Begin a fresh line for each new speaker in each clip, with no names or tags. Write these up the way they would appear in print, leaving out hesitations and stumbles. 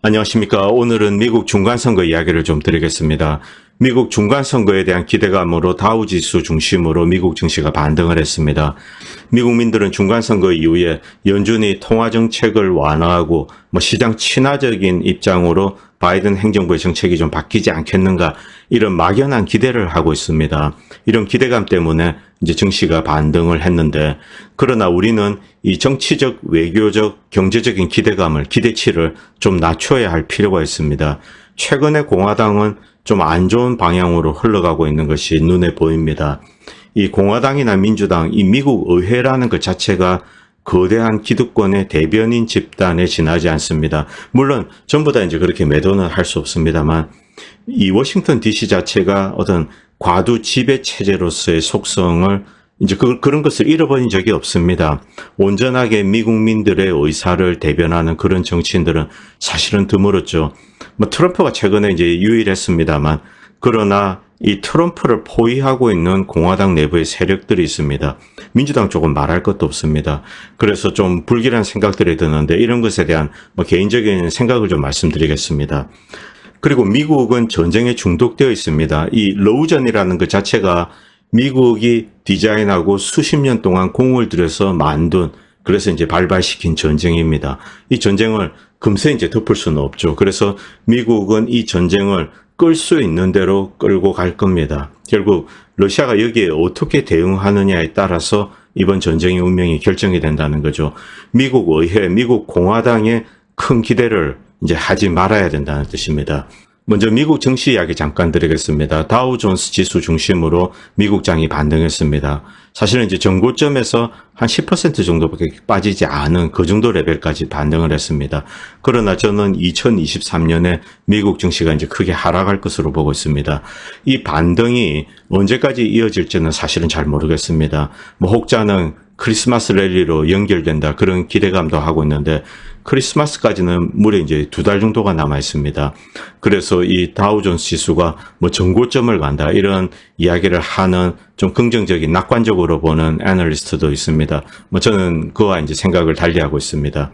안녕하십니까. 오늘은 미국 중간선거 이야기를 좀 드리겠습니다. 미국 중간선거에 대한 기대감으로 다우지수 중심으로 미국 증시가 반등을 했습니다. 미국민들은 중간선거 이후에 연준이 통화정책을 완화하고 시장 친화적인 입장으로 바이든 행정부의 정책이 좀 바뀌지 않겠는가, 이런 막연한 기대를 하고 있습니다. 이런 기대감 때문에 이제 증시가 반등을 했는데, 그러나 우리는 이 정치적, 외교적, 경제적인 기대치를 좀 낮춰야 할 필요가 있습니다. 최근에 공화당은 좀 안 좋은 방향으로 흘러가고 있는 것이 눈에 보입니다. 이 공화당이나 민주당, 이 미국 의회라는 것 자체가 거대한 기득권의 대변인 집단에 지나지 않습니다. 물론 전부 다 이제 그렇게 매도는 할 수 없습니다만, 이 워싱턴 DC 자체가 어떤 과도 지배 체제로서의 속성을 이제 그런 것을 잃어버린 적이 없습니다. 온전하게 미국민들의 의사를 대변하는 그런 정치인들은 사실은 드물었죠. 트럼프가 최근에 이제 유일했습니다만, 그러나 이 트럼프를 포위하고 있는 공화당 내부의 세력들이 있습니다. 민주당 쪽은 말할 것도 없습니다. 그래서 좀 불길한 생각들이 드는데, 이런 것에 대한 개인적인 생각을 좀 말씀드리겠습니다. 그리고 미국은 전쟁에 중독되어 있습니다. 이 러우전이라는 것 자체가 미국이 디자인하고 수십 년 동안 공을 들여서 만든, 그래서 이제 발발시킨 전쟁입니다. 이 전쟁을 금세 이제 덮을 수는 없죠. 그래서 미국은 이 전쟁을 끌 수 있는 대로 끌고 갈 겁니다. 결국 러시아가 여기에 어떻게 대응하느냐에 따라서 이번 전쟁의 운명이 결정이 된다는 거죠. 미국 의회, 미국 공화당에 큰 기대를 이제 하지 말아야 된다는 뜻입니다. 먼저 미국 증시 이야기 잠깐 드리겠습니다. 다우존스 지수 중심으로 미국장이 반등했습니다. 사실은 이제 전고점에서 한 10% 정도밖에 빠지지 않은 그 정도 레벨까지 반등을 했습니다. 그러나 저는 2023년에 미국 증시가 이제 크게 하락할 것으로 보고 있습니다. 이 반등이 언제까지 이어질지는 사실은 잘 모르겠습니다. 혹자는 크리스마스 랠리로 연결된다, 그런 기대감도 하고 있는데, 크리스마스까지는 무려 이제 2달 정도가 남아 있습니다. 그래서 이 다우존스 지수가 전고점을 간다, 이런 이야기를 하는 좀 긍정적인, 낙관적으로 보는 애널리스트도 있습니다. 저는 그와 이제 생각을 달리하고 있습니다.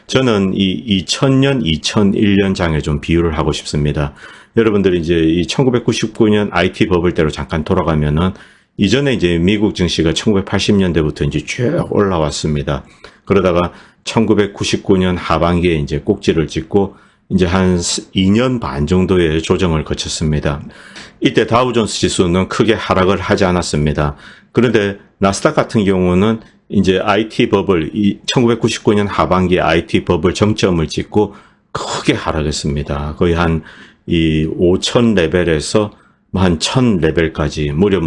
저는 이 2000년, 2001년 장에 좀 비유를 하고 싶습니다. 여러분들이 이제 이 1999년 IT 버블 때로 잠깐 돌아가면은, 이전에 이제 미국 증시가 1980년대부터 이제 쭉 올라왔습니다. 그러다가 1999년 하반기에 이제 꼭지를 찍고 이제 한 2년 반 정도의 조정을 거쳤습니다. 이때 다우존스 지수는 크게 하락을 하지 않았습니다. 그런데 나스닥 같은 경우는 이제 IT 버블, 1999년 하반기에 IT 버블 정점을 찍고 크게 하락했습니다. 거의 한 5,000 레벨에서 한 1,000 레벨까지 무려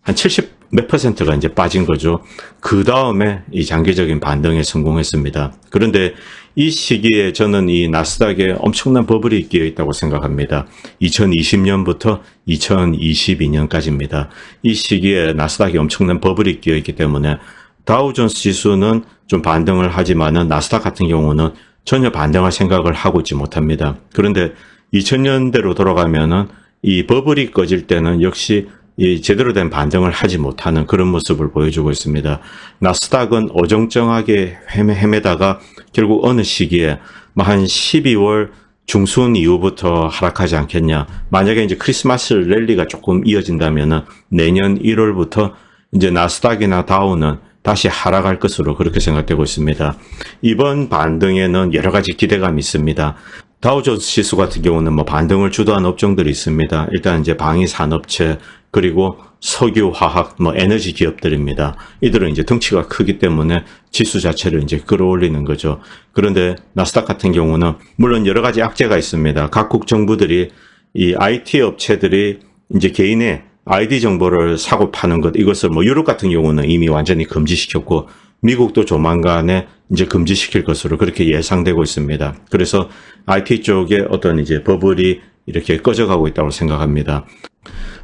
한 70 몇 %가 이제 빠진 거죠. 그 다음에 이 장기적인 반등에 성공했습니다. 그런데 이 시기에 저는 이 나스닥에 엄청난 버블이 끼어 있다고 생각합니다. 2020년부터 2022년까지입니다. 이 시기에 나스닥에 엄청난 버블이 끼어 있기 때문에 다우존스 지수는 좀 반등을 하지만은 나스닥 같은 경우는 전혀 반등할 생각을 하고 있지 못합니다. 그런데 2000년대로 돌아가면은 이 버블이 꺼질 때는 역시 이 제대로 된 반등을 하지 못하는 그런 모습을 보여주고 있습니다. 나스닥은 어정쩡하게 헤매다가 결국 어느 시기에 한 12월 중순 이후부터 하락하지 않겠냐. 만약에 이제 크리스마스 랠리가 조금 이어진다면은 내년 1월부터 이제 나스닥이나 다우는 다시 하락할 것으로 그렇게 생각되고 있습니다. 이번 반등에는 여러 가지 기대감이 있습니다. 다우존스 지수 같은 경우는 반등을 주도한 업종들이 있습니다. 일단 이제 방위 산업체, 그리고 석유, 화학, 에너지 기업들입니다. 이들은 이제 덩치가 크기 때문에 지수 자체를 이제 끌어올리는 거죠. 그런데 나스닥 같은 경우는 물론 여러 가지 악재가 있습니다. 각국 정부들이 이 IT 업체들이 이제 개인의 아이디 정보를 사고 파는 것, 이것을 유럽 같은 경우는 이미 완전히 금지시켰고, 미국도 조만간에 이제 금지시킬 것으로 그렇게 예상되고 있습니다. 그래서 IT 쪽에 어떤 이제 버블이 이렇게 꺼져가고 있다고 생각합니다.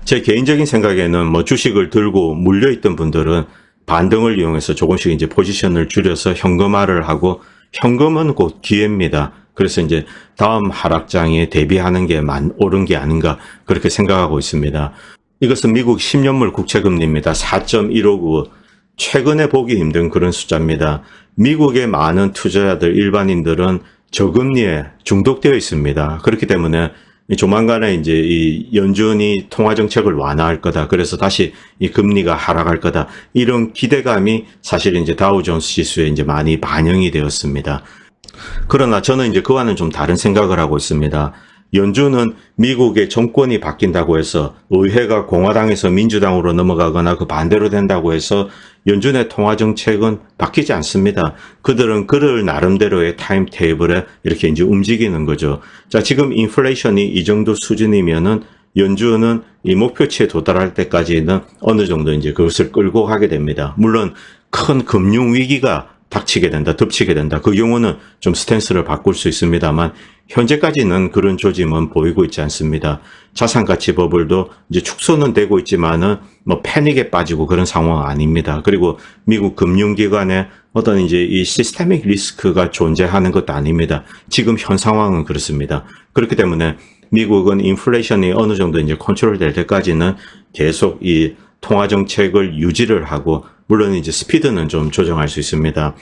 제 개인적인 생각에는 주식을 들고 물려있던 분들은 반등을 이용해서 조금씩 이제 포지션을 줄여서 현금화를 하고, 현금은 곧 기회입니다. 그래서 이제 다음 하락장에 대비하는 게 옳은 게 아닌가, 그렇게 생각하고 있습니다. 이것은 미국 10년물 국채금리입니다. 4.159. 최근에 보기 힘든 그런 숫자입니다. 미국의 많은 투자자들, 일반인들은 저금리에 중독되어 있습니다. 그렇기 때문에 조만간에 이제 이 연준이 통화 정책을 완화할 거다. 그래서 다시 이 금리가 하락할 거다. 이런 기대감이 사실 이제 다우존스 지수에 이제 많이 반영이 되었습니다. 그러나 저는 이제 그와는 좀 다른 생각을 하고 있습니다. 연준은 미국의 정권이 바뀐다고 해서 의회가 공화당에서 민주당으로 넘어가거나 그 반대로 된다고 해서 연준의 통화정책은 바뀌지 않습니다. 그들은 그들 나름대로의 타임 테이블에 이렇게 이제 움직이는 거죠. 자, 지금 인플레이션이 이 정도 수준이면은 연준은 이 목표치에 도달할 때까지는 어느 정도 이제 그것을 끌고 가게 됩니다. 물론 큰 금융 위기가 닥치게 된다, 덮치게 된다. 그 경우는 좀 스탠스를 바꿀 수 있습니다만 현재까지는 그런 조짐은 보이고 있지 않습니다. 자산가치 버블도 이제 축소는 되고 있지만은 뭐 패닉에 빠지고 그런 상황은 아닙니다. 그리고 미국 금융기관에 어떤 이제 이 시스테믹 리스크가 존재하는 것도 아닙니다. 지금 현 상황은 그렇습니다. 그렇기 때문에 미국은 인플레이션이 어느 정도 이제 컨트롤 될 때까지는 계속 이 통화 정책을 유지를 하고 물론 이제 스피드는 좀 조정할 수 있습니다.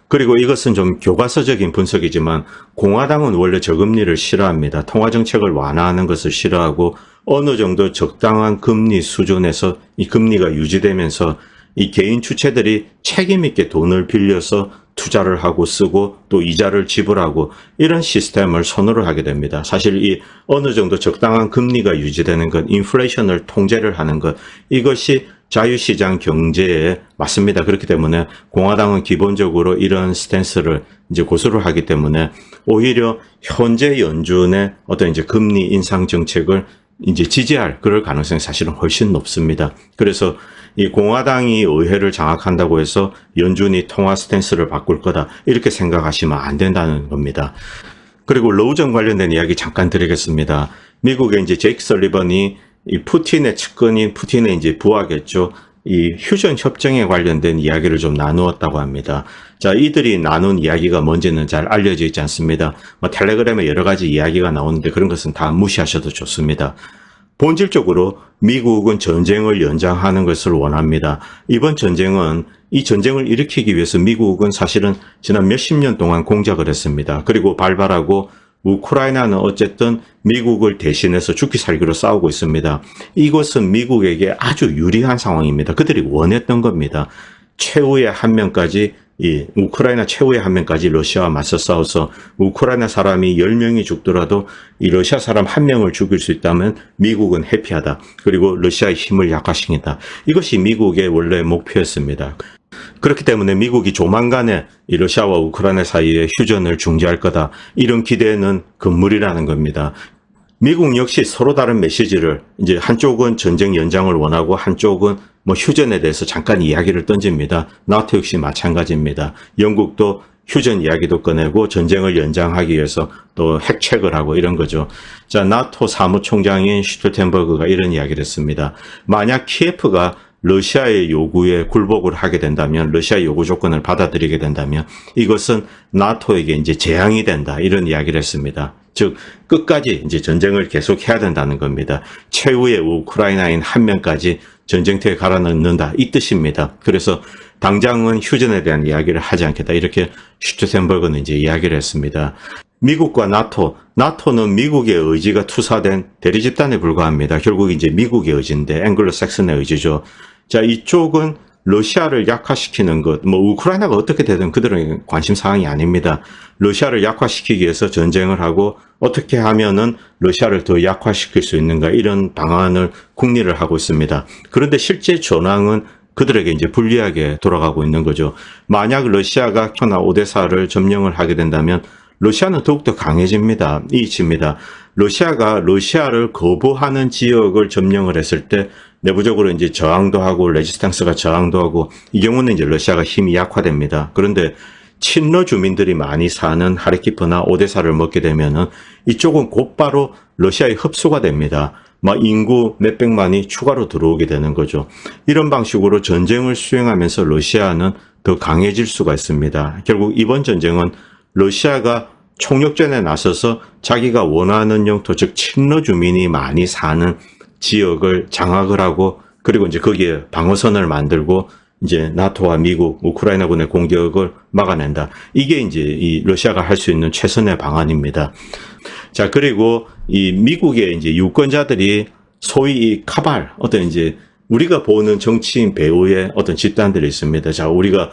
그리고 이것은 좀 교과서적인 분석이지만 공화당은 원래 저금리를 싫어합니다. 통화정책을 완화하는 것을 싫어하고 어느 정도 적당한 금리 수준에서 이 금리가 유지되면서 이 개인 주체들이 책임 있게 돈을 빌려서 투자를 하고 쓰고 또 이자를 지불하고 이런 시스템을 선호를 하게 됩니다. 사실 이 어느 정도 적당한 금리가 유지되는 것, 인플레이션을 통제를 하는 것, 이것이 자유시장 경제에 맞습니다. 그렇기 때문에 공화당은 기본적으로 이런 스탠스를 이제 고수를 하기 때문에 오히려 현재 연준의 어떤 이제 금리 인상 정책을 이제 지지할 그럴 가능성이 사실은 훨씬 높습니다. 그래서 이 공화당이 의회를 장악한다고 해서 연준이 통화 스탠스를 바꿀 거다 이렇게 생각하시면 안 된다는 겁니다. 그리고 로우전 관련된 이야기 잠깐 드리겠습니다. 미국의 이제 제이크 설리번이 이 푸틴의 측근인 푸틴의 이제 부하겠죠. 이 휴전 협정에 관련된 이야기를 좀 나누었다고 합니다. 자, 이들이 나눈 이야기가 뭔지는 잘 알려져 있지 않습니다. 뭐 텔레그램에 여러 가지 이야기가 나오는데 그런 것은 다 무시하셔도 좋습니다. 본질적으로 미국은 전쟁을 연장하는 것을 원합니다. 이번 전쟁은 이 전쟁을 일으키기 위해서 미국은 사실은 지난 몇십 년 동안 공작을 했습니다. 그리고 발발하고 우크라이나는 어쨌든 미국을 대신해서 죽기 살기로 싸우고 있습니다. 이것은 미국에게 아주 유리한 상황입니다. 그들이 원했던 겁니다. 최후의 한 명까지 이 우크라이나 최후의 한 명까지 러시아와 맞서 싸워서 우크라이나 사람이 10명이 죽더라도 이 러시아 사람 한 명을 죽일 수 있다면 미국은 해피하다. 그리고 러시아의 힘을 약화시킨다. 이것이 미국의 원래 목표였습니다. 그렇기 때문에 미국이 조만간에 이 러시아와 우크라이나 사이에 휴전을 중지할 거다. 이런 기대는 금물이라는 겁니다. 미국 역시 서로 다른 메시지를 이제 한쪽은 전쟁 연장을 원하고 한쪽은 뭐 휴전에 대해서 잠깐 이야기를 던집니다. 나토 역시 마찬가지입니다. 영국도 휴전 이야기도 꺼내고 전쟁을 연장하기 위해서 또 핵책을 하고 이런 거죠. 자, 나토 사무총장인 슈톨텐버그가 이런 이야기를 했습니다. 만약 키예프가 러시아의 요구에 굴복을 하게 된다면, 러시아의 요구 조건을 받아들이게 된다면 이것은 나토에게 이제 재앙이 된다. 이런 이야기를 했습니다. 즉 끝까지 이제 전쟁을 계속해야 된다는 겁니다. 최후의 우크라이나인 한 명까지 전쟁터에 갈아넣는다 이 뜻입니다. 그래서 당장은 휴전에 대한 이야기를 하지 않겠다 이렇게 슈트텐버그는 이제 이야기를 했습니다. 미국과 나토는 미국의 의지가 투사된 대리집단에 불과합니다. 결국 이제 미국의 의지인데 앵글로색슨의 의지죠. 자, 이쪽은 러시아를 약화시키는 것, 뭐 우크라이나가 어떻게 되든 그들은 관심 사항이 아닙니다. 러시아를 약화시키기 위해서 전쟁을 하고 어떻게 하면은 러시아를 더 약화시킬 수 있는가 이런 방안을 궁리를 하고 있습니다. 그런데 실제 전황은 그들에게 이제 불리하게 돌아가고 있는 거죠. 만약 러시아가 켜나 오데사를 점령을 하게 된다면 러시아는 더욱더 강해집니다. 이익입니다. 러시아가 러시아를 거부하는 지역을 점령을 했을 때 내부적으로 이제 저항도 하고 레지스탕스가 저항도 하고 이 경우는 이제 러시아가 힘이 약화됩니다. 그런데 친러 주민들이 많이 사는 하르키프나 오데사를 먹게 되면은 이쪽은 곧바로 러시아의 흡수가 됩니다. 막 인구 몇백만이 추가로 들어오게 되는 거죠. 이런 방식으로 전쟁을 수행하면서 러시아는 더 강해질 수가 있습니다. 결국 이번 전쟁은 러시아가 총력전에 나서서 자기가 원하는 영토, 즉 친러 주민이 많이 사는 지역을 장악을 하고 그리고 이제 거기에 방어선을 만들고 이제 나토와 미국, 우크라이나군의 공격을 막아낸다. 이게 이제 이 러시아가 할 수 있는 최선의 방안입니다. 자, 그리고 이 미국의 이제 유권자들이 소위 이 카발, 어떤 이제 우리가 보는 정치인 배우의 어떤 집단들이 있습니다. 자, 우리가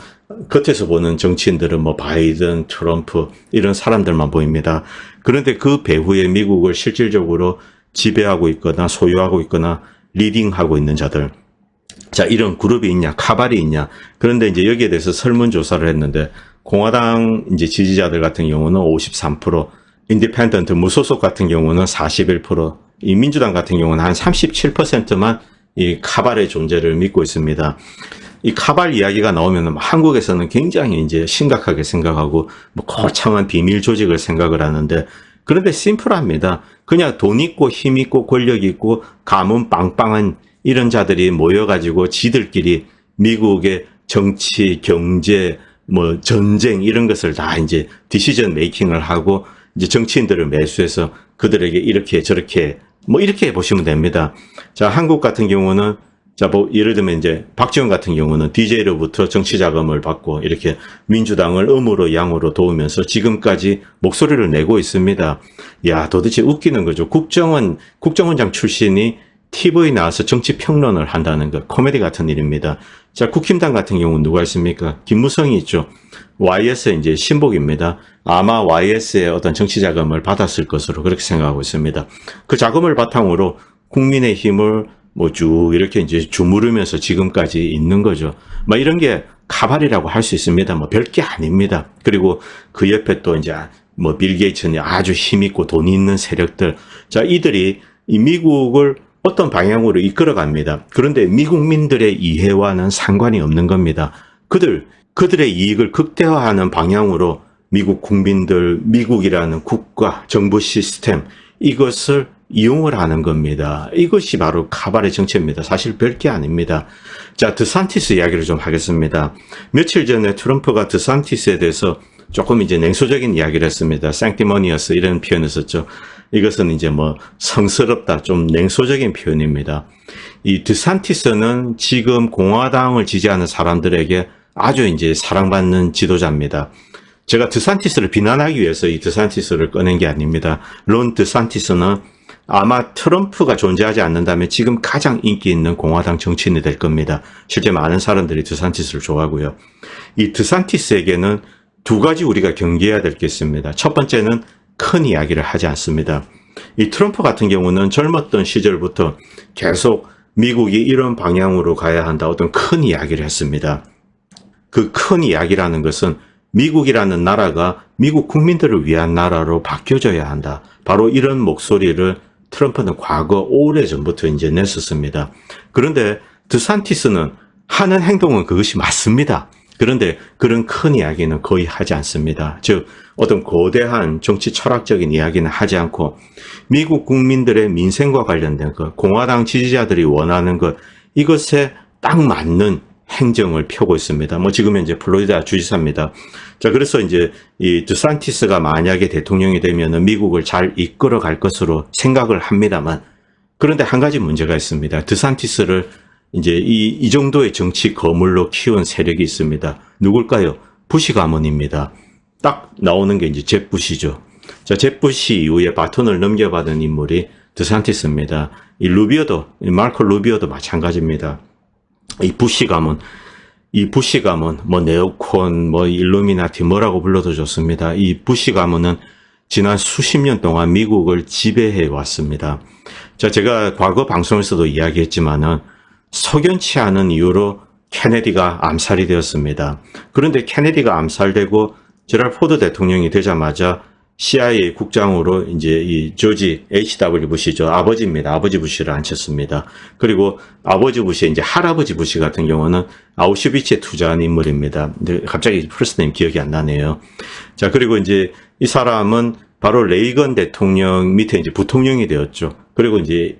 겉에서 보는 정치인들은 뭐 바이든, 트럼프 이런 사람들만 보입니다. 그런데 그 배후의 미국을 실질적으로 지배하고 있거나 소유하고 있거나 리딩하고 있는 자들. 자, 이런 그룹이 있냐, 카발이 있냐. 그런데 이제 여기에 대해서 설문조사를 했는데 공화당 이제 지지자들 같은 경우는 53%, 인디펜던트 무소속 같은 경우는 41%, 이 민주당 같은 경우는 한 37%만 이 카발의 존재를 믿고 있습니다. 이 카발 이야기가 나오면 한국에서는 굉장히 이제 심각하게 생각하고 뭐 거창한 비밀 조직을 생각을 하는데, 그런데 심플합니다. 그냥 돈 있고 힘 있고 권력 있고 가문 빵빵한 이런 자들이 모여가지고 지들끼리 미국의 정치, 경제, 뭐 전쟁 이런 것을 다 이제 디시전 메이킹을 하고 이제 정치인들을 매수해서 그들에게 이렇게 저렇게 뭐 이렇게 보시면 됩니다. 자, 한국 같은 경우는 자, 뭐 예를 들면 이제 박지원 같은 경우는 DJ로부터 정치 자금을 받고 이렇게 민주당을 음으로 양으로 도우면서 지금까지 목소리를 내고 있습니다. 야, 도대체 웃기는 거죠. 국정원장 출신이 TV에 나와서 정치 평론을 한다는 거 코미디 같은 일입니다. 자, 국힘당 같은 경우는 누가 있습니까? 김무성이 있죠. YS의 이제 신복입니다. 아마 YS의 어떤 정치 자금을 받았을 것으로 그렇게 생각하고 있습니다. 그 자금을 바탕으로 국민의힘을 뭐 쭉 이렇게 이제 주무르면서 지금까지 있는 거죠. 뭐 이런 게 카발이라고 할 수 있습니다. 뭐 별게 아닙니다. 그리고 그 옆에 또 이제 뭐 빌 게이츠는 아주 힘있고 돈 있는 세력들. 자, 이들이 이 미국을 어떤 방향으로 이끌어갑니다. 그런데 미국민들의 이해와는 상관이 없는 겁니다. 그들의 이익을 극대화하는 방향으로 미국 국민들, 미국이라는 국가, 정부 시스템, 이것을 이용을 하는 겁니다. 이것이 바로 카발의 정체입니다. 사실 별게 아닙니다. 자, 드산티스 이야기를 좀 하겠습니다. 며칠 전에 트럼프가 드산티스에 대해서 조금 이제 냉소적인 이야기를 했습니다. sanctimonious 이런 표현을 썼죠. 이것은 이제 뭐 성스럽다, 좀 냉소적인 표현입니다. 이 드산티스는 지금 공화당을 지지하는 사람들에게 아주 이제 사랑받는 지도자입니다. 제가 드산티스를 비난하기 위해서 이 드산티스를 꺼낸 게 아닙니다. 론 드산티스는 아마 트럼프가 존재하지 않는다면 지금 가장 인기 있는 공화당 정치인이 될 겁니다. 실제 많은 사람들이 드산티스를 좋아하고요. 이 드산티스에게는 두 가지 우리가 경계해야 될 게 있습니다. 첫 번째는 큰 이야기를 하지 않습니다. 이 트럼프 같은 경우는 젊었던 시절부터 계속 미국이 이런 방향으로 가야 한다, 어떤 큰 이야기를 했습니다. 그 큰 이야기라는 것은 미국이라는 나라가 미국 국민들을 위한 나라로 바뀌어져야 한다. 바로 이런 목소리를 트럼프는 과거 오래전부터 이제 냈었습니다. 그런데 드산티스는 하는 행동은 그것이 맞습니다. 그런데 그런 큰 이야기는 거의 하지 않습니다. 즉 어떤 거대한 정치 철학적인 이야기는 하지 않고 미국 국민들의 민생과 관련된 것, 공화당 지지자들이 원하는 것, 이것에 딱 맞는 행정을 펴고 있습니다. 뭐 지금 현재 플로리다 주지사입니다. 자, 그래서 이제 이 드산티스가 만약에 대통령이 되면은 미국을 잘 이끌어 갈 것으로 생각을 합니다만, 그런데 한 가지 문제가 있습니다. 드산티스를 이제 이 정도의 정치 거물로 키운 세력이 있습니다. 누굴까요? 부시 가문입니다. 딱 나오는 게 이제 잽 부시죠. 자, 잽 부시 이후에 바톤을 넘겨받은 인물이 드산티스입니다. 이 마르코 루비오도 마찬가지입니다. 이 부시 가문, 뭐 네오콘, 뭐 일루미나티 뭐라고 불러도 좋습니다. 이 부시 가문은 지난 수십 년 동안 미국을 지배해 왔습니다. 자, 제가 과거 방송에서도 이야기했지만은 석연치 않은 이유로 케네디가 암살이 되었습니다. 그런데 케네디가 암살되고 제랄드 포드 대통령이 되자마자 CIA 국장으로 이제 이 조지 H.W. 부시죠. 아버지입니다. 아버지 부시를 앉혔습니다. 그리고 아버지 부시, 이제 할아버지 부시 같은 경우는 아우슈비츠에 투자한 인물입니다. 근데 갑자기 퍼스트네임 기억이 안 나네요. 자, 그리고 이제 이 사람은 바로 레이건 대통령 밑에 이제 부통령이 되었죠. 그리고 이제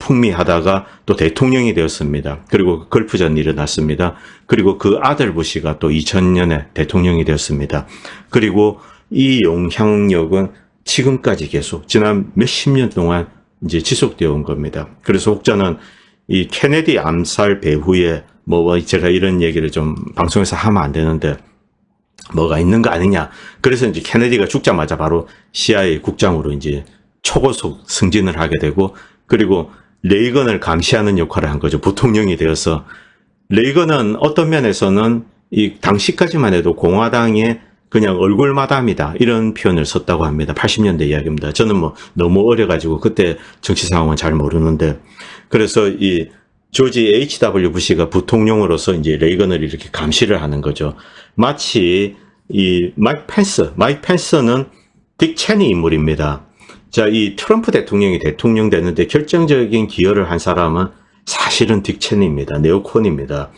풍미하다가 또 대통령이 되었습니다. 그리고 걸프전이 일어났습니다. 그리고 그 아들 부시가 또 2000년에 대통령이 되었습니다. 그리고 이 영향력은 지금까지 계속 지난 몇십 년 동안 이제 지속되어 온 겁니다. 그래서 혹자는 이 케네디 암살 배후에 제가 이런 얘기를 좀 방송에서 하면 안 되는데, 뭐가 있는 거 아니냐. 그래서 이제 케네디가 죽자마자 바로 CIA 국장으로 이제 초고속 승진을 하게 되고, 그리고 레이건을 감시하는 역할을 한 거죠. 부통령이 되어서. 레이건은 어떤 면에서는 이 당시까지만 해도 공화당의 그냥 얼굴 마담이다, 이런 표현을 썼다고 합니다. 80년대 이야기입니다. 저는 뭐 너무 어려가지고 그때 정치 상황은 잘 모르는데, 그래서 이 조지 H.W. 부시가 부통령으로서 이제 레이건을 이렇게 감시를 하는 거죠. 마치 이 마이크 펜서는 딕 체니 인물입니다. 자, 이 트럼프 대통령이 대통령 되는데 결정적인 기여를 한 사람은 사실은 딕 체니입니다. 네오콘입니다.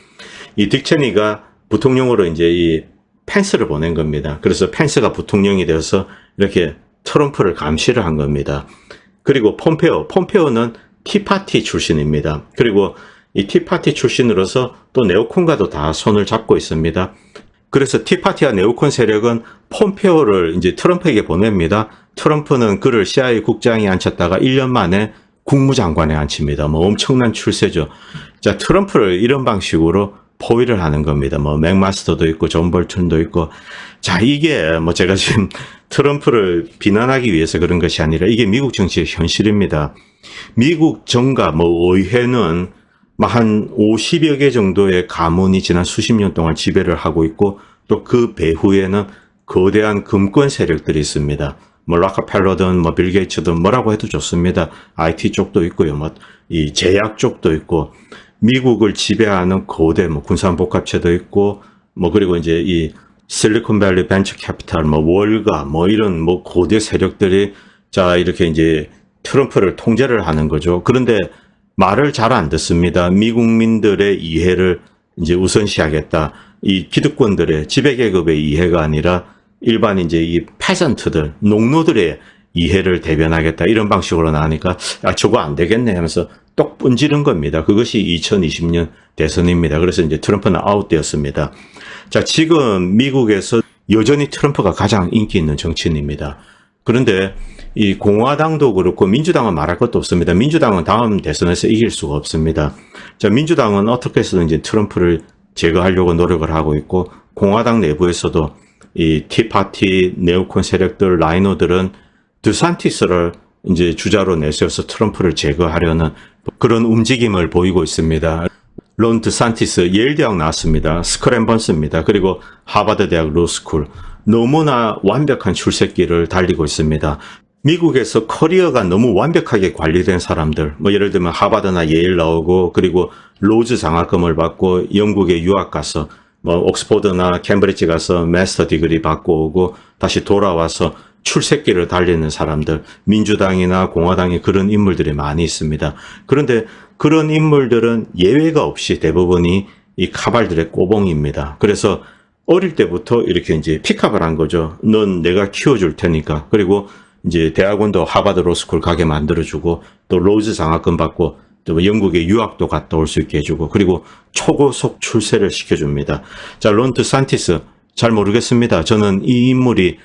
이 딕 체니가 부통령으로 이제 이 펜스를 보낸 겁니다. 그래서 펜스가 부통령이 되어서 이렇게 트럼프를 감시를 한 겁니다. 그리고 폼페오는 티파티 출신입니다. 그리고 이 티파티 출신으로서 또 네오콘과도 다 손을 잡고 있습니다. 그래서 티파티와 네오콘 세력은 폼페오를 이제 트럼프에게 보냅니다. 트럼프는 그를 CIA 국장에 앉혔다가 1년 만에 국무장관에 앉힙니다. 뭐 엄청난 출세죠. 자, 트럼프를 이런 방식으로 포위를 하는 겁니다. 뭐 맥마스터도 있고 존 볼턴도 있고. 자, 이게 뭐 제가 지금 트럼프를 비난하기 위해서 그런 것이 아니라 이게 미국 정치의 현실입니다. 미국 정가 의회는 한 50여 개 정도의 가문이 지난 수십 년 동안 지배를 하고 있고, 또 그 배후에는 거대한 금권 세력들이 있습니다. 뭐 락커펠러든 뭐 빌 게이츠든 뭐라고 해도 좋습니다. IT 쪽도 있고요. 이 제약 쪽도 있고, 미국을 지배하는 거대 군산복합체도 있고, 그리고 이제 이 실리콘밸리 벤처 캐피탈, 월가, 이런 고대 세력들이 자, 이렇게 이제 트럼프를 통제를 하는 거죠. 그런데 말을 잘 안 듣습니다. 미국민들의 이해를 이제 우선시하겠다. 이 기득권들의 지배계급의 이해가 아니라 일반 이제 이 페전트들, 농노들의 이해를 대변하겠다, 이런 방식으로 나오니까 저거 안 되겠네 하면서 똑 분지른 겁니다. 그것이 2020년 대선입니다. 그래서 이제 트럼프는 아웃되었습니다. 자, 지금 미국에서 여전히 트럼프가 가장 인기 있는 정치인입니다. 그런데 이 공화당도 그렇고 민주당은 말할 것도 없습니다. 민주당은 다음 대선에서 이길 수가 없습니다. 자, 민주당은 어떻게 해서든 이제 트럼프를 제거하려고 노력을 하고 있고, 공화당 내부에서도 이 티파티, 네오콘 세력들, 라이노들은 드산티스를 이제 주자로 내세워서 트럼프를 제거하려는 그런 움직임을 보이고 있습니다. 론 드산티스 예일 대학 나왔습니다. 스크램번스입니다. 그리고 하버드 대학 로스쿨. 너무나 완벽한 출세길을 달리고 있습니다. 미국에서 커리어가 너무 완벽하게 관리된 사람들, 예를 들면 하버드나 예일 나오고, 그리고 로즈 장학금을 받고 영국에 유학 가서 옥스포드나 캠브리지 가서 마스터 디그리 받고 오고 다시 돌아와서 출세길을 달리는 사람들, 민주당이나 공화당에 그런 인물들이 많이 있습니다. 그런데 그런 인물들은 예외가 없이 대부분이 이 카발들의 꼬봉입니다. 그래서 어릴 때부터 이렇게 이제 픽업을 한 거죠. 넌 내가 키워줄 테니까. 그리고 이제 대학원도 하버드 로스쿨 가게 만들어주고, 또 로즈 장학금 받고, 또 영국에 유학도 갔다 올 수 있게 해주고, 그리고 초고속 출세를 시켜줍니다. 자, 론 드산티스 잘 모르겠습니다. 저는 이 인물이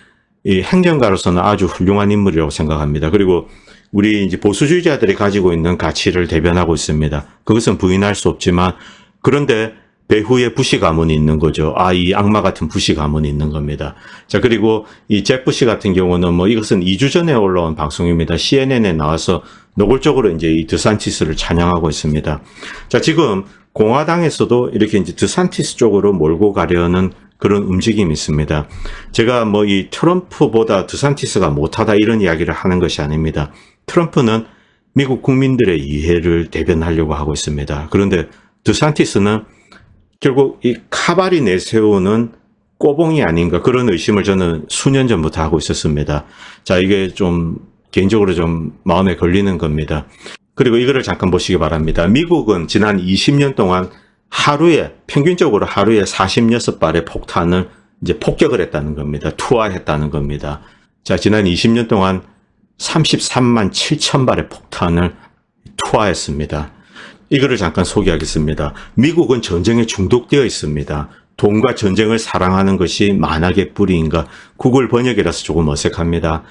이 행정가로서는 아주 훌륭한 인물이라고 생각합니다. 그리고 우리 이제 보수주의자들이 가지고 있는 가치를 대변하고 있습니다. 그것은 부인할 수 없지만, 그런데 배후에 부시 가문이 있는 거죠. 이 악마 같은 부시 가문이 있는 겁니다. 자, 그리고 이 잭 부시 같은 경우는 이것은 2주 전에 올라온 방송입니다. CNN에 나와서 노골적으로 이제 이 드산티스를 찬양하고 있습니다. 자, 지금 공화당에서도 이렇게 이제 드산티스 쪽으로 몰고 가려는 그런 움직임이 있습니다. 제가 이 트럼프보다 드산티스가 못하다 이런 이야기를 하는 것이 아닙니다. 트럼프는 미국 국민들의 이해를 대변하려고 하고 있습니다. 그런데 드산티스는 결국 이 카발이 내세우는 꼬봉이 아닌가, 그런 의심을 저는 수년 전부터 하고 있었습니다. 자, 이게 좀 개인적으로 좀 마음에 걸리는 겁니다. 그리고 이거를 잠깐 보시기 바랍니다. 미국은 지난 20년 동안 평균적으로 하루에 46발의 폭탄을 이제 폭격을 했다는 겁니다. 투하했다는 겁니다. 자, 지난 20년 동안 33만 7천 발의 폭탄을 투하했습니다. 이거를 잠깐 소개하겠습니다. 미국은 전쟁에 중독되어 있습니다. 돈과 전쟁을 사랑하는 것이 만악의 뿌리인가? 구글 번역이라서 조금 어색합니다.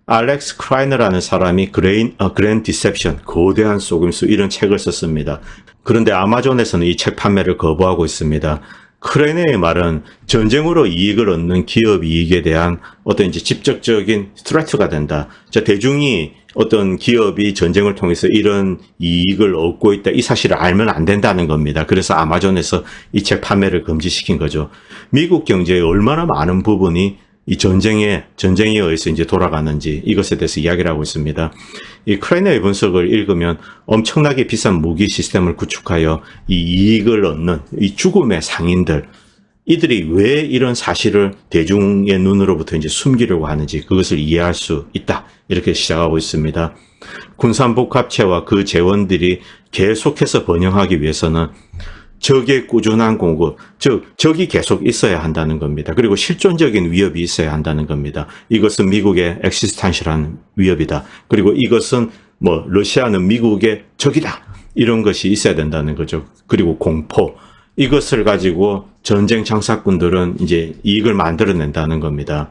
알렉스 크라이너라는 사람이 그랜드 디셉션, 거대한 속임수, 이런 책을 썼습니다. 그런데 아마존에서는 이 책 판매를 거부하고 있습니다. 크레네의 말은 전쟁으로 이익을 얻는 기업 이익에 대한 어떤 이제 직접적인 스트레스가 된다. 자, 대중이 어떤 기업이 전쟁을 통해서 이런 이익을 얻고 있다. 이 사실을 알면 안 된다는 겁니다. 그래서 아마존에서 이 책 판매를 금지시킨 거죠. 미국 경제의 얼마나 많은 부분이 이 전쟁에 의해서 이제 돌아가는지 이것에 대해서 이야기를 하고 있습니다. 이 크레네의 분석을 읽으면 엄청나게 비싼 무기 시스템을 구축하여 이 이익을 얻는 이 죽음의 상인들, 이들이 왜 이런 사실을 대중의 눈으로부터 이제 숨기려고 하는지 그것을 이해할 수 있다. 이렇게 시작하고 있습니다. 군산복합체와 그 재원들이 계속해서 번영하기 위해서는 적의 꾸준한 공급, 즉 적이 계속 있어야 한다는 겁니다. 그리고 실존적인 위협이 있어야 한다는 겁니다. 이것은 미국의 엑시스탄셜한 위협이다. 그리고 이것은 러시아는 미국의 적이다. 이런 것이 있어야 된다는 거죠. 그리고 공포, 이것을 가지고 전쟁 장사꾼들은 이제 이익을 만들어낸다는 겁니다.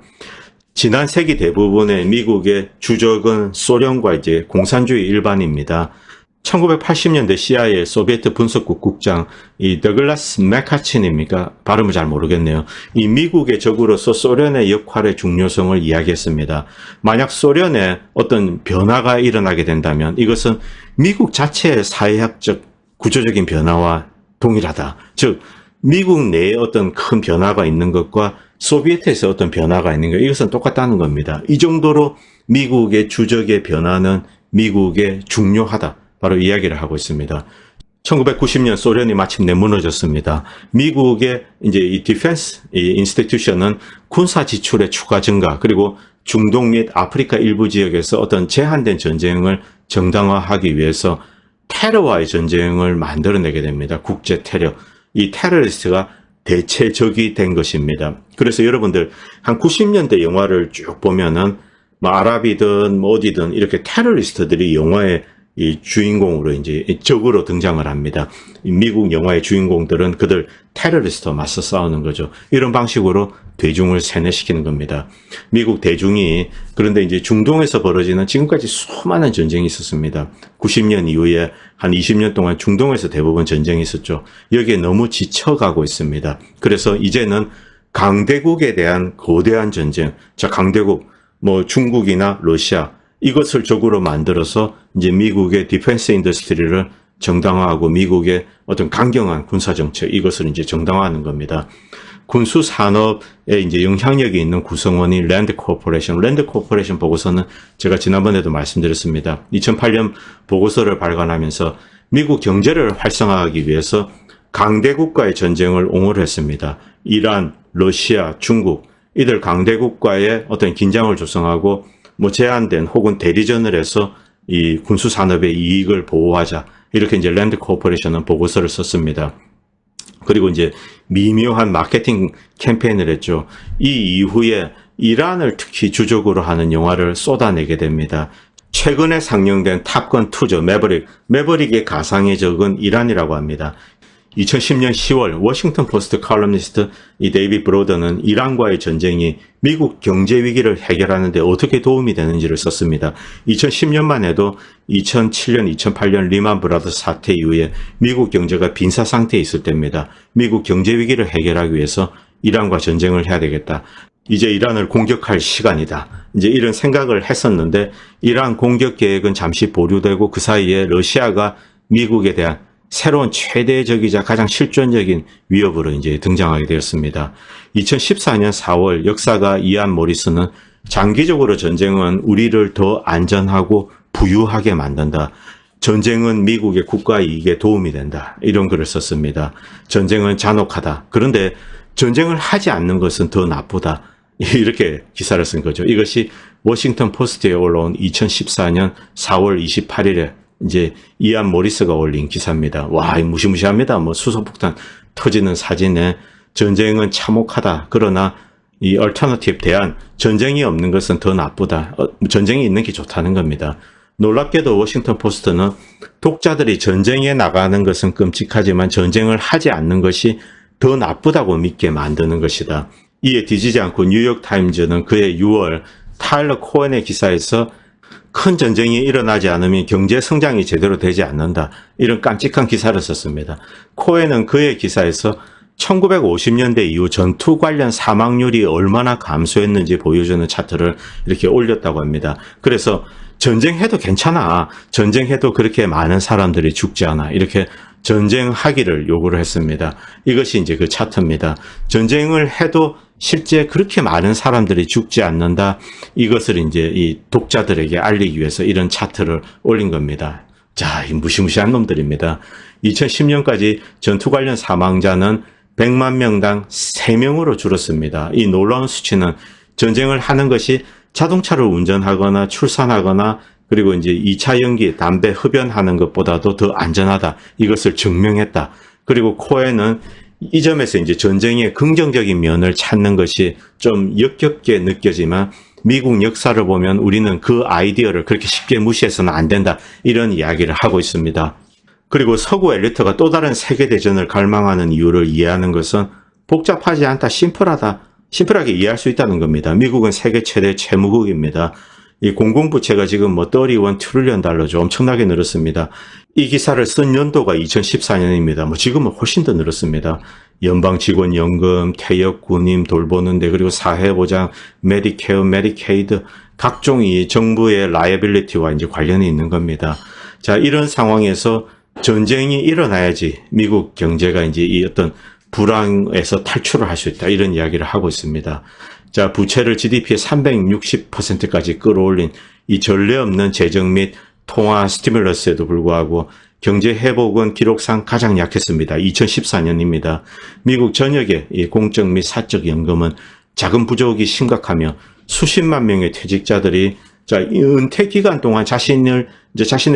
지난 세기 대부분의 미국의 주적은 소련과 이제 공산주의 일반입니다. 1980년대 CIA 소비에트 분석국 국장 이 더글라스 맥카친입니까? 발음을 잘 모르겠네요. 이 미국의 적으로서 소련의 역할의 중요성을 이야기했습니다. 만약 소련에 어떤 변화가 일어나게 된다면 이것은 미국 자체의 사회학적 구조적인 변화와 동일하다. 즉 미국 내에 어떤 큰 변화가 있는 것과 소비에트에서 어떤 변화가 있는 것, 이것은 똑같다는 겁니다. 이 정도로 미국의 주적의 변화는 미국에 중요하다. 바로 이야기를 하고 있습니다. 1990년 소련이 마침내 무너졌습니다. 미국의 이제 이 디펜스 인스티튜션은 군사 지출의 추가 증가, 그리고 중동 및 아프리카 일부 지역에서 어떤 제한된 전쟁을 정당화하기 위해서 테러와의 전쟁을 만들어내게 됩니다. 국제 테러. 이 테러리스트가 대체 적이 된 것입니다. 그래서 여러분들 한 90년대 영화를 쭉 보면은 아랍이든 어디든 이렇게 테러리스트들이 영화에 이 주인공으로 이제 적으로 등장을 합니다. 미국 영화의 주인공들은 그들 테러리스트와 맞서 싸우는 거죠. 이런 방식으로 대중을 세뇌시키는 겁니다. 미국 대중이 그런데 이제 중동에서 벌어지는 지금까지 수많은 전쟁이 있었습니다. 90년 이후에 한 20년 동안 중동에서 대부분 전쟁이 있었죠. 여기에 너무 지쳐가고 있습니다. 그래서 이제는 강대국에 대한 거대한 전쟁, 자 강대국 중국이나 러시아 이것을 적으로 만들어서 이제 미국의 디펜스 인더스트리를 정당화하고 미국의 어떤 강경한 군사 정책 이것을 이제 정당화하는 겁니다. 군수 산업에 이제 영향력이 있는 구성원이 랜드 코퍼레이션 보고서는 제가 지난번에도 말씀드렸습니다. 2008년 보고서를 발간하면서 미국 경제를 활성화하기 위해서 강대국과의 전쟁을 옹호를 했습니다. 이란, 러시아, 중국 이들 강대국과의 어떤 긴장을 조성하고 제한된 혹은 대리전을 해서 이 군수 산업의 이익을 보호하자. 이렇게 이제 랜드 코퍼레이션은 보고서를 썼습니다. 그리고 이제 미묘한 마케팅 캠페인을 했죠. 이 이후에 이란을 특히 주적으로 하는 영화를 쏟아내게 됩니다. 최근에 상영된 탑건 2죠. 매버릭의 가상의 적은 이란이라고 합니다. 2010년 10월 워싱턴 포스트 칼럼니스트 이 데이빗 브로더는 이란과의 전쟁이 미국 경제 위기를 해결하는 데 어떻게 도움이 되는지를 썼습니다. 2010년만 해도 2007년, 2008년 리만 브라더스 사태 이후에 미국 경제가 빈사 상태에 있을 때입니다. 미국 경제 위기를 해결하기 위해서 이란과 전쟁을 해야 되겠다. 이제 이란을 공격할 시간이다. 이제 이런 생각을 했었는데 이란 공격 계획은 잠시 보류되고 그 사이에 러시아가 미국에 대한 새로운 최대적이자 가장 실존적인 위협으로 이제 등장하게 되었습니다. 2014년 4월 역사가 이안 모리스는 장기적으로 전쟁은 우리를 더 안전하고 부유하게 만든다. 전쟁은 미국의 국가 이익에 도움이 된다. 이런 글을 썼습니다. 전쟁은 잔혹하다. 그런데 전쟁을 하지 않는 것은 더 나쁘다. 이렇게 기사를 쓴 거죠. 이것이 워싱턴 포스트에 올라온 2014년 4월 28일에 이제 이안 모리스가 올린 기사입니다. 와, 무시무시합니다. 수소폭탄 터지는 사진에 전쟁은 참혹하다. 그러나 이 얼터너티브 대안, 전쟁이 없는 것은 더 나쁘다. 전쟁이 있는 게 좋다는 겁니다. 놀랍게도 워싱턴 포스트는 독자들이 전쟁에 나가는 것은 끔찍하지만 전쟁을 하지 않는 것이 더 나쁘다고 믿게 만드는 것이다. 이에 뒤지지 않고 뉴욕타임즈는 그해 6월 타일러 코엔의 기사에서 큰 전쟁이 일어나지 않으면 경제 성장이 제대로 되지 않는다. 이런 깜찍한 기사를 썼습니다. 코엔은 그의 기사에서 1950년대 이후 전투 관련 사망률이 얼마나 감소했는지 보여주는 차트를 이렇게 올렸다고 합니다. 그래서 전쟁해도 괜찮아. 전쟁해도 그렇게 많은 사람들이 죽지 않아. 이렇게 전쟁하기를 요구를 했습니다. 이것이 이제 그 차트입니다. 전쟁을 해도 실제 그렇게 많은 사람들이 죽지 않는다. 이것을 이제 이 독자들에게 알리기 위해서 이런 차트를 올린 겁니다. 자, 이 무시무시한 놈들입니다. 2010년까지 전투 관련 사망자는 100만 명당 3명으로 줄었습니다. 이 놀라운 수치는 전쟁을 하는 것이 자동차를 운전하거나 출산하거나 그리고 이제 2차 연기, 담배 흡연하는 것보다도 더 안전하다. 이것을 증명했다. 그리고 코엔은 이 점에서 이제 전쟁의 긍정적인 면을 찾는 것이 좀 역겹게 느껴지만 미국 역사를 보면 우리는 그 아이디어를 그렇게 쉽게 무시해서는 안 된다. 이런 이야기를 하고 있습니다. 그리고 서구 엘리트가 또 다른 세계대전을 갈망하는 이유를 이해하는 것은 복잡하지 않다, 심플하게 이해할 수 있다는 겁니다. 미국은 세계 최대 채무국입니다. 이 공공부채가 지금 뭐 31 트릴리언 달러죠. 엄청나게 늘었습니다. 이 기사를 쓴 연도가 2014년입니다. 뭐 지금은 훨씬 더 늘었습니다. 연방직원연금, 퇴역, 군임 돌보는데 그리고 사회보장, 메디케어, 메디케이드 각종 이 정부의 라이애빌리티와 이제 관련이 있는 겁니다. 자, 이런 상황에서 전쟁이 일어나야지 미국 경제가 이제 이 어떤 불황에서 탈출을 할 수 있다. 이런 이야기를 하고 있습니다. 자, 부채를 GDP의 360%까지 끌어올린 이 전례 없는 재정 및 통화 스티뮬러스에도 불구하고 경제 회복은 기록상 가장 약했습니다. 2014년입니다. 미국 전역의 이 공적 및 사적 연금은 자금 부족이 심각하며 수십만 명의 퇴직자들이 자, 은퇴 기간 동안 자신의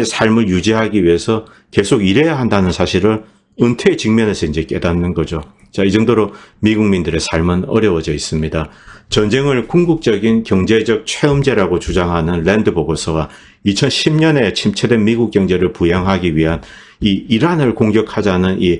삶을 유지하기 위해서 계속 일해야 한다는 사실을 은퇴 직면에서 이제 깨닫는 거죠. 자, 이 정도로 미국민들의 삶은 어려워져 있습니다. 전쟁을 궁극적인 경제적 최음제라고 주장하는 랜드 보고서와 2010년에 침체된 미국 경제를 부양하기 위한 이 이란을 공격하자는 이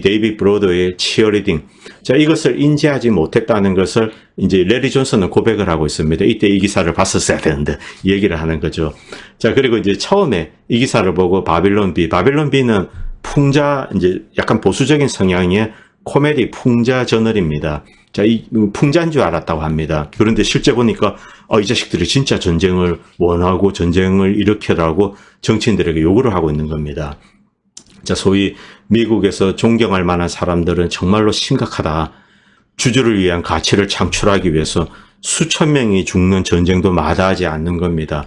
데이비드 브로더의 치어리딩. 자, 이것을 인지하지 못했다는 것을 이제 레리 존슨은 고백을 하고 있습니다. 이때 이 기사를 봤었어야 되는데, 이 얘기를 하는 거죠. 자, 그리고 이제 처음에 이 기사를 보고 바빌론 B는 풍자, 이제 약간 보수적인 성향의 코미디 풍자 저널입니다. 자, 이 풍자인 줄 알았다고 합니다. 그런데 실제 보니까 이 자식들이 진짜 전쟁을 원하고 전쟁을 일으켜라고 정치인들에게 요구를 하고 있는 겁니다. 자, 소위 미국에서 존경할 만한 사람들은 정말로 심각하다. 주주를 위한 가치를 창출하기 위해서 수천 명이 죽는 전쟁도 마다하지 않는 겁니다.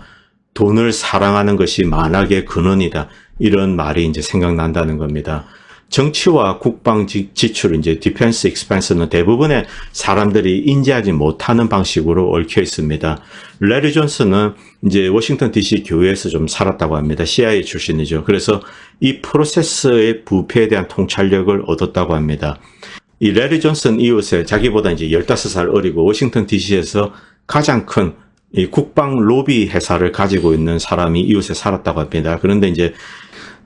돈을 사랑하는 것이 만악의 근원이다. 이런 말이 이제 생각난다는 겁니다. 정치와 국방 지출, 이제 디펜스 익스펜스는 대부분의 사람들이 인지하지 못하는 방식으로 얽혀 있습니다. 레리 존슨은 이제 워싱턴 DC 교회에서 좀 살았다고 합니다. CIA 출신이죠. 그래서 이 프로세스의 부패에 대한 통찰력을 얻었다고 합니다. 이 레리 존슨 이웃에 자기보다 이제 15살 어리고 워싱턴 DC에서 가장 큰 이 국방 로비 회사를 가지고 있는 사람이 이웃에 살았다고 합니다. 그런데 이제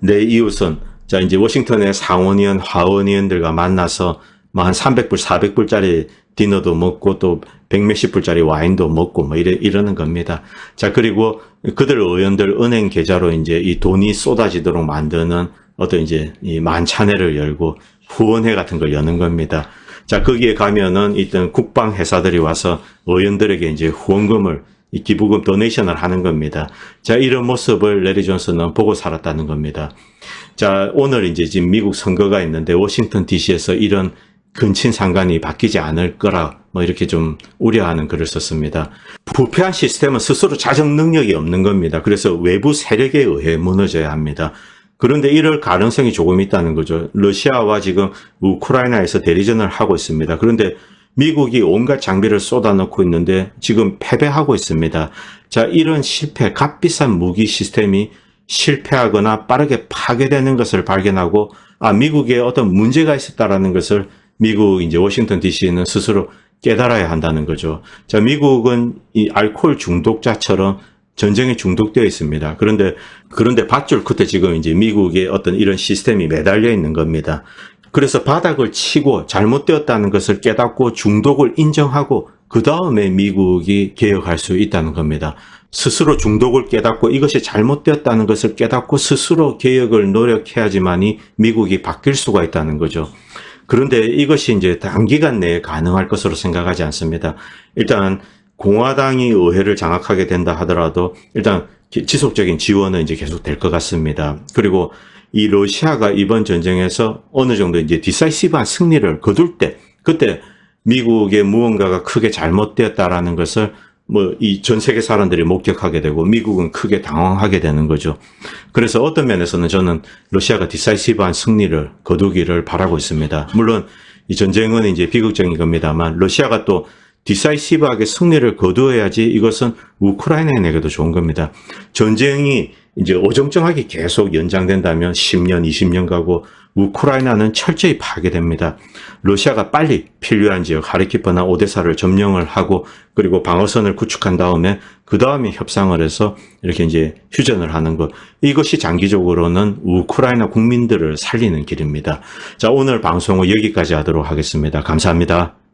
내 이웃은 자, 이제 워싱턴의 상원의원, 하원의원들과 만나서 뭐 한 300불, 400불짜리 디너도 먹고 또 100몇십 불짜리 와인도 먹고 뭐 이러는 겁니다. 자, 그리고 그들 의원들 은행 계좌로 이제 이 돈이 쏟아지도록 만드는 어떤 이제 이 만찬회를 열고 후원회 같은 걸 여는 겁니다. 자, 거기에 가면은 일단 국방 회사들이 와서 의원들에게 이제 후원금을 이 기부금 도네이션을 하는 겁니다. 자, 이런 모습을 레리 존슨은 보고 살았다는 겁니다. 자, 오늘 이제 지금 미국 선거가 있는데 워싱턴 DC에서 이런 근친상간이 바뀌지 않을 거라 뭐 이렇게 좀 우려하는 글을 썼습니다. 부패한 시스템은 스스로 자정 능력이 없는 겁니다. 그래서 외부 세력에 의해 무너져야 합니다. 그런데 이럴 가능성이 조금 있다는 거죠. 러시아와 지금 우크라이나에서 대리전을 하고 있습니다. 그런데 미국이 온갖 장비를 쏟아넣고 있는데 지금 패배하고 있습니다. 자, 이런 실패, 값비싼 무기 시스템이 실패하거나 빠르게 파괴되는 것을 발견하고 미국에 어떤 문제가 있었다라는 것을 미국 이제 워싱턴 DC는 스스로 깨달아야 한다는 거죠. 자, 미국은 이 알코올 중독자처럼 전쟁에 중독되어 있습니다. 그런데 밧줄 끝에 지금 이제 미국의 어떤 이런 시스템이 매달려 있는 겁니다. 그래서 바닥을 치고 잘못되었다는 것을 깨닫고 중독을 인정하고 그 다음에 미국이 개혁할 수 있다는 겁니다. 스스로 중독을 깨닫고 이것이 잘못되었다는 것을 깨닫고 스스로 개혁을 노력해야지만이 미국이 바뀔 수가 있다는 거죠. 그런데 이것이 이제 단기간 내에 가능할 것으로 생각하지 않습니다. 일단 공화당이 의회를 장악하게 된다 하더라도 일단 지속적인 지원은 이제 계속 될 것 같습니다. 그리고 이 러시아가 이번 전쟁에서 어느 정도 이제 디사이시브한 승리를 거둘 때, 그때 미국의 무언가가 크게 잘못되었다라는 것을 이 전 세계 사람들이 목격하게 되고 미국은 크게 당황하게 되는 거죠. 그래서 어떤 면에서는 저는 러시아가 디사이시브한 승리를 거두기를 바라고 있습니다. 물론 이 전쟁은 이제 비극적인 겁니다만 러시아가 또 디사이시브하게 승리를 거두어야지 이것은 우크라이나인에게도 좋은 겁니다. 전쟁이 이제 어정쩡하게 계속 연장된다면 10년, 20년 가고 우크라이나는 철저히 파괴됩니다. 러시아가 빨리 필요한 지역 하르키프나 오데사를 점령을 하고 그리고 방어선을 구축한 다음에 그 다음에 협상을 해서 이렇게 이제 휴전을 하는 것. 이것이 장기적으로는 우크라이나 국민들을 살리는 길입니다. 자, 오늘 방송은 여기까지 하도록 하겠습니다. 감사합니다.